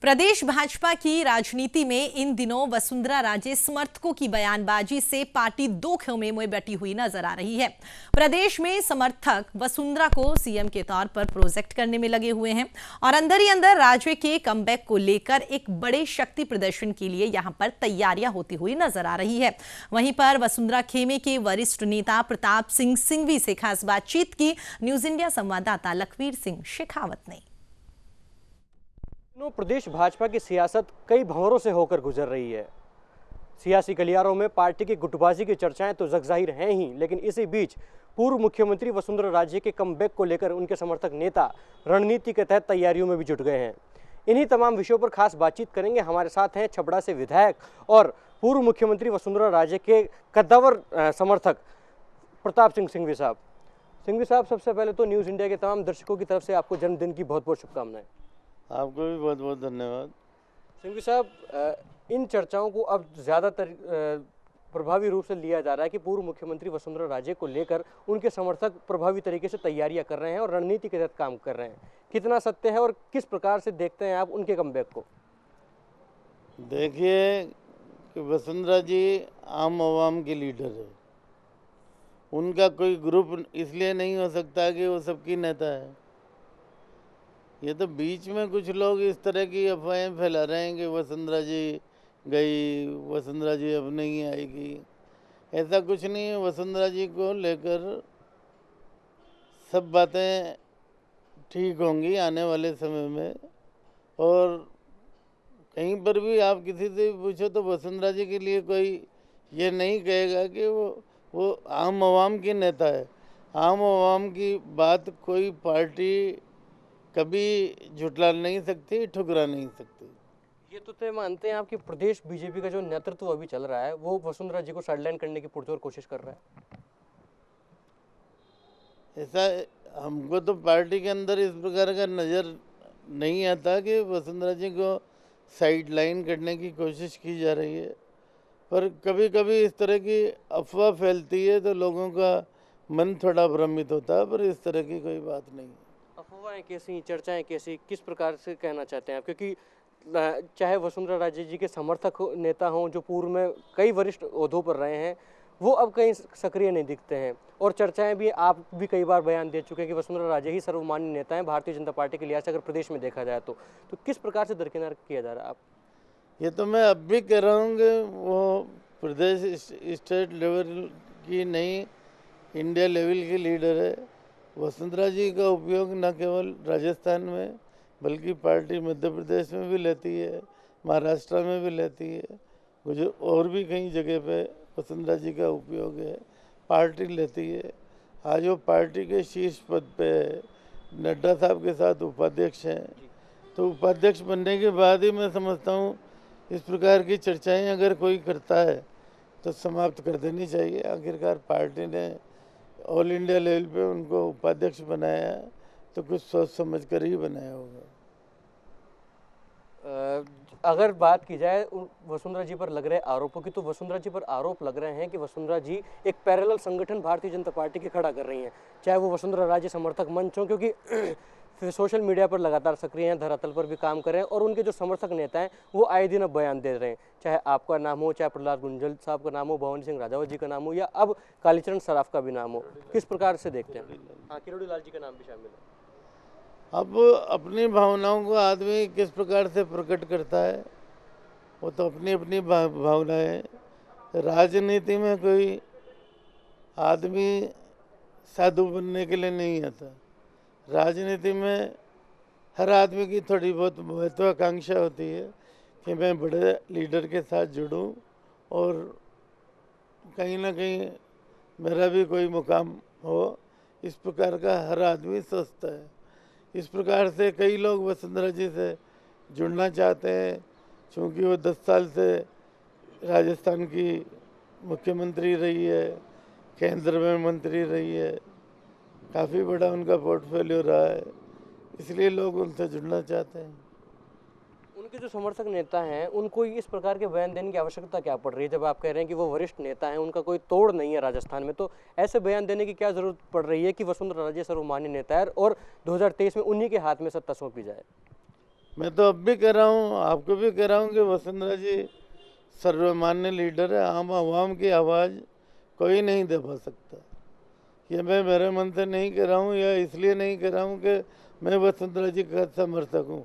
प्रदेश भाजपा की राजनीति में इन दिनों वसुंधरा राजे समर्थकों की बयानबाजी से पार्टी दो खेमे में बटी हुई नजर आ रही है। प्रदेश में समर्थक वसुंधरा को सीएम के तौर पर प्रोजेक्ट करने में लगे हुए हैं और अंदर ही अंदर राज्य के कमबैक को लेकर एक बड़े शक्ति प्रदर्शन के लिए यहां पर तैयारियां होती हुई नजर आ रही है। वहीं पर वसुंधरा खेमे के वरिष्ठ नेता प्रताप सिंह सिंघवी से खास बातचीत की न्यूज इंडिया संवाददाता लखवीर सिंह शेखावत ने। प्रदेश भाजपा की सियासत कई भंवरों से होकर गुजर रही है। सियासी गलियारों में पार्टी की गुटबाजी की चर्चाएं तो जगजाहिर हैं ही, लेकिन इसी बीच पूर्व मुख्यमंत्री वसुंधरा राजे के कमबैक को लेकर उनके समर्थक नेता रणनीति के तहत तैयारियों में भी जुट गए हैं। इन्हीं तमाम विषयों पर खास बातचीत करेंगे। हमारे साथ हैं छपरा से विधायक और पूर्व मुख्यमंत्री वसुंधरा राजे के कद्दावर समर्थक प्रताप सिंह सिंघवी साहब। सिंघवी साहब, सबसे पहले तो न्यूज़ इंडिया के तमाम दर्शकों की तरफ से आपको जन्मदिन की बहुत बहुत शुभकामनाएं। आपको भी बहुत बहुत धन्यवाद। सिंघवी साहब, इन चर्चाओं को अब ज़्यादातर प्रभावी रूप से लिया जा रहा है कि पूर्व मुख्यमंत्री वसुंधरा राजे को लेकर उनके समर्थक प्रभावी तरीके से तैयारियां कर रहे हैं और रणनीति के तहत काम कर रहे हैं। कितना सत्य है और किस प्रकार से देखते हैं आप उनके कमबैक को? देखिए कि वसुंधरा जी आम आवाम के लीडर है। उनका कोई ग्रुप इसलिए नहीं हो सकता कि वो सबकी नेता है। ये तो बीच में कुछ लोग इस तरह की अफवाहें फैला रहे हैं कि वसुंधरा जी गई, वसुंधरा जी अब नहीं आएगी। ऐसा कुछ नहीं है। वसुंधरा जी को लेकर सब बातें ठीक होंगी आने वाले समय में। और कहीं पर भी आप किसी से भी पूछो तो वसुंधरा जी के लिए कोई ये नहीं कहेगा कि वो आम आवाम की नेता है। आम आवाम की बात कोई पार्टी कभी झुटला नहीं सकती, ठुकरा नहीं सकती। ये तो तय मानते हैं आप कि प्रदेश बीजेपी का जो नेतृत्व अभी चल रहा है वो वसुंधरा जी को साइडलाइन करने की पुरजोर कोशिश कर रहा है? ऐसा हमको तो पार्टी के अंदर इस प्रकार का नज़र नहीं आता कि वसुंधरा जी को साइडलाइन करने की कोशिश की जा रही है। पर कभी कभी इस तरह की अफवाह फैलती है तो लोगों का मन थोड़ा भ्रमित होता है, पर इस तरह की कोई बात नहीं। अफवाहें कैसी, चर्चाएं कैसी, किस प्रकार से कहना चाहते हैं आप? क्योंकि चाहे वसुंधरा राजे जी के समर्थक नेता हों जो पूर्व में कई वरिष्ठ ओहदों पर रहे हैं, वो अब कहीं सक्रिय नहीं दिखते हैं और चर्चाएं भी, आप भी कई बार बयान दे चुके हैं कि वसुंधरा राजे ही सर्वमान्य नेता हैं भारतीय जनता पार्टी के लिहाज से अगर प्रदेश में देखा जाए तो किस प्रकार से दरकिनार किया जा रहा है? आप ये तो मैं अब भी कह रहा हूँ कि वो प्रदेश स्टेट लेवल की नहीं, इंडिया लेवल की लीडर है। वसुंधरा जी का उपयोग न केवल राजस्थान में बल्कि पार्टी मध्य प्रदेश में भी लेती है, महाराष्ट्र में भी लेती है, मुझे और भी कई जगह पे वसुंधरा जी का उपयोग है, पार्टी लेती है। आज वो पार्टी के शीर्ष पद पे है, नड्डा साहब के साथ उपाध्यक्ष हैं। तो उपाध्यक्ष बनने के बाद ही मैं समझता हूँ इस प्रकार की चर्चाएं अगर कोई करता है तो समाप्त कर देनी चाहिए। आखिरकार पार्टी ने ऑल इंडिया लेवल पे उनको उपाध्यक्ष बनाया है तो कुछ सोच समझ कर ही बनाया होगा। अगर बात की जाए वसुंधरा जी पर लग रहे आरोपों की, तो वसुंधरा जी पर आरोप लग रहे हैं कि वसुंधरा जी एक पैरेलल संगठन भारतीय जनता पार्टी के खड़ा कर रही हैं, चाहे वो वसुंधरा राजे समर्थक मंच हो, क्योंकि सोशल मीडिया पर लगातार सक्रिय हैं, धरातल पर भी काम कर रहे हैं और उनके जो समर्थक नेता हैं वो आए दिन अब बयान दे रहे हैं, चाहे आपका नाम हो, चाहे प्रहलाद गुंजल साहब का नाम हो, भवन सिंह राजावत जी का नाम हो, या अब कालीचरण सराफ का भी नाम हो। किस प्रकार से देखते हैं? हाँ, किरोड़ी लाल जी का नाम भी शामिल है। अब अपनी भावनाओं को आदमी किस प्रकार से प्रकट करता है वो तो अपनी अपनी भावनाएं। राजनीति में कोई आदमी साधु बनने के लिए नहीं आता। राजनीति में हर आदमी की थोड़ी बहुत महत्वाकांक्षा होती है कि मैं बड़े लीडर के साथ जुड़ूं और कहीं ना कहीं मेरा भी कोई मुकाम हो, इस प्रकार का हर आदमी सोचता है। इस प्रकार से कई लोग वसुंधरा जी से जुड़ना चाहते हैं, क्योंकि वो 10 साल से राजस्थान की मुख्यमंत्री रही है, केंद्र में मंत्री रही है, काफ़ी बड़ा उनका पोर्टफोलियो रहा है, इसलिए लोग उनसे जुड़ना चाहते हैं। उनके जो समर्थक नेता हैं उनको इस प्रकार के बयान देने की आवश्यकता क्या पड़ रही है? जब आप कह रहे हैं कि वो वरिष्ठ नेता हैं, उनका कोई तोड़ नहीं है राजस्थान में, तो ऐसे बयान देने की क्या जरूरत पड़ रही है कि वसुंधरा राजे सर्वमान्य नेता है और 2023 में उन्हीं के हाथ में सत्ता सौंपी जाए? मैं तो अब भी कह रहा हूँ, आपको भी कह रहा हूँ कि वसुंधरा जी सर्वमान्य लीडर है। आम आवाम की आवाज़ कोई नहीं दबा सकता। ये मैं मेरे मन से नहीं कह रहा हूँ, या इसलिए नहीं कह रहा हूँ कि मैं वसुंधरा जी का समर्थक हूँ।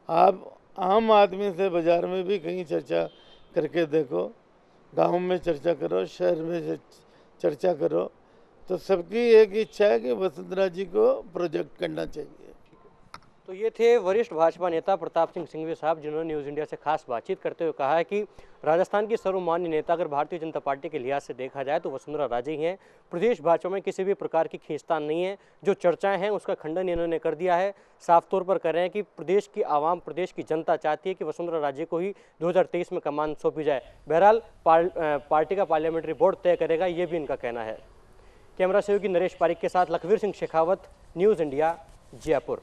आप आम आदमी से बाज़ार में भी कहीं चर्चा करके देखो, गांव में चर्चा करो, शहर में चर्चा करो, तो सबकी एक इच्छा है कि वसुंधरा जी को प्रोजेक्ट करना चाहिए। तो ये थे वरिष्ठ भाजपा नेता प्रताप सिंह सिंघवी साहब, जिन्होंने न्यूज़ इंडिया से खास बातचीत करते हुए कहा है कि राजस्थान की सर्वमान्य नेता अगर भारतीय जनता पार्टी के लिहाज से देखा जाए तो वसुंधरा राजे ही हैं। प्रदेश भाजपा में किसी भी प्रकार की खींचतान नहीं है। जो चर्चाएं हैं उसका खंडन इन्होंने कर दिया है। साफ तौर पर कह रहे हैं कि प्रदेश की आवाम, प्रदेश की जनता चाहती है कि वसुंधरा राजे को ही 2023 में कमान सौंपी जाए। बहरहाल पार्टी का पार्लियामेंट्री बोर्ड तय करेगा, ये भी इनका कहना है। कैमरा सहयोगी नरेश पारिक के साथ लखवीर सिंह शेखावत, न्यूज़ इंडिया, जयपुर।